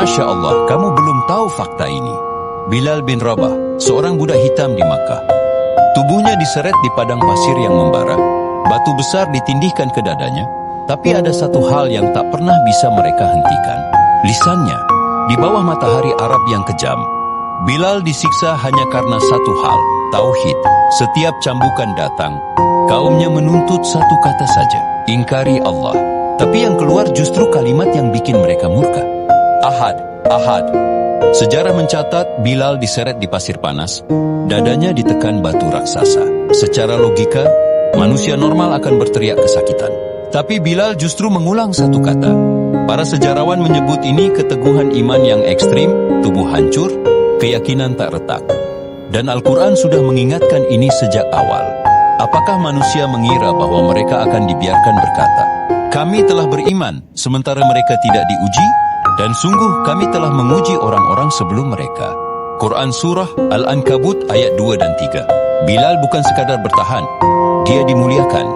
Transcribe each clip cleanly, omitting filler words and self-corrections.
Masya Allah, kamu belum tahu fakta ini. Bilal bin Rabah, seorang budak hitam di Makkah. Tubuhnya diseret di padang pasir yang membara. Batu besar ditindihkan ke dadanya. Tapi ada satu hal yang tak pernah bisa mereka hentikan. Lisannya, di bawah matahari Arab yang kejam. Bilal disiksa hanya karena satu hal, tauhid. Setiap cambukan datang, kaumnya menuntut satu kata saja, ingkari Allah. Tapi yang keluar justru kalimat yang bikin mereka murka. Ahad, Ahad. Sejarah mencatat Bilal diseret di pasir panas, dadanya ditekan batu raksasa. Secara logika, manusia normal akan berteriak kesakitan. Tapi Bilal justru mengulang satu kata. Para sejarawan menyebut ini keteguhan iman yang ekstrim, tubuh hancur, keyakinan tak retak. Dan Al-Quran sudah mengingatkan ini sejak awal. Apakah manusia mengira bahwa mereka akan dibiarkan berkata, kami telah beriman, sementara mereka tidak diuji? Dan sungguh kami telah menguji orang-orang sebelum mereka. Quran Surah Al-Ankabut ayat 2 dan 3. Bilal bukan sekadar bertahan, dia dimuliakan.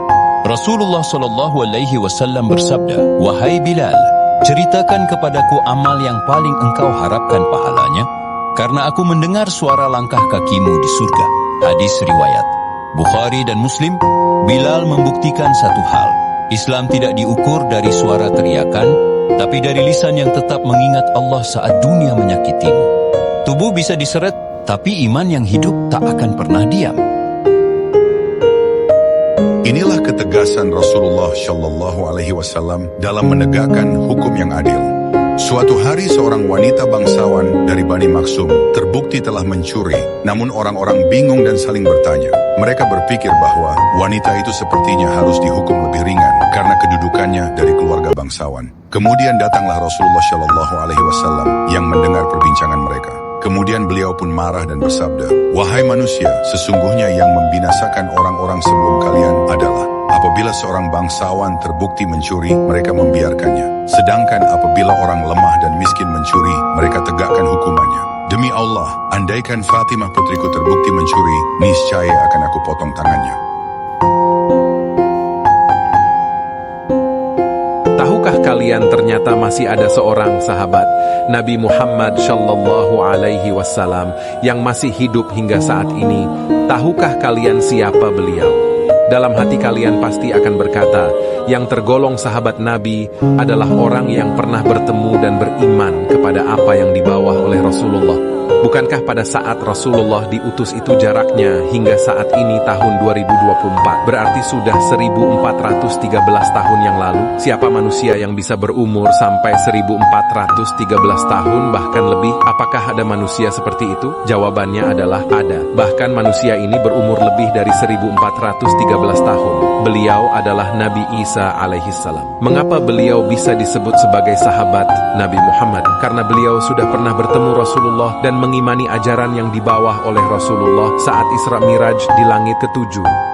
Rasulullah SAW bersabda, wahai Bilal, ceritakan kepadaku amal yang paling engkau harapkan pahalanya, karena aku mendengar suara langkah kakimu di surga. Hadis riwayat Bukhari dan Muslim. Bilal membuktikan satu hal, Islam tidak diukur dari suara teriakan, tapi dari lisan yang tetap mengingat Allah saat dunia menyakitimu. Tubuh bisa diseret, tapi iman yang hidup tak akan pernah diam. Inilah ketegasan Rasulullah Shallallahu Alaihi Wasallam dalam menegakkan hukum yang adil. Suatu hari seorang wanita bangsawan dari Bani Maksum terbukti telah mencuri, namun orang-orang bingung dan saling bertanya. Mereka berpikir bahwa wanita itu sepertinya harus dihukum lebih ringan karena kedudukannya dari keluarga bangsawan. Kemudian datanglah Rasulullah Shallallahu Alaihi Wasallam yang mendengar perbincangan mereka. Kemudian beliau pun marah dan bersabda, wahai manusia, sesungguhnya yang membinasakan orang-orang sebelum kalian adalah apabila seorang bangsawan terbukti mencuri, mereka membiarkannya. Sedangkan apabila orang lemah dan miskin mencuri, mereka tegakkan hukumannya. Demi Allah, andaikan Fatimah putriku terbukti mencuri, niscaya akan aku potong tangannya. Tahukah kalian ternyata masih ada seorang sahabat Nabi Muhammad Shallallahu Alaihi Wasallam yang masih hidup hingga saat ini? Tahukah kalian siapa beliau? Dalam hati kalian pasti akan berkata, yang tergolong sahabat Nabi adalah orang yang pernah bertemu dan beriman kepada apa yang dibawa oleh Rasulullah. Bukankah pada saat Rasulullah diutus itu jaraknya hingga saat ini tahun 2024, berarti sudah 1413 tahun yang lalu? Siapa manusia yang bisa berumur sampai 1413 tahun bahkan lebih? Apakah ada manusia seperti itu? Jawabannya adalah ada. Bahkan manusia ini berumur lebih dari 1413 tahun. Beliau adalah Nabi Isa alaihissalam. Mengapa beliau bisa disebut sebagai sahabat Nabi Muhammad? Karena beliau sudah pernah bertemu Rasulullah dan mengimani ajaran yang dibawa oleh Rasulullah saat Isra Miraj di langit ke-7.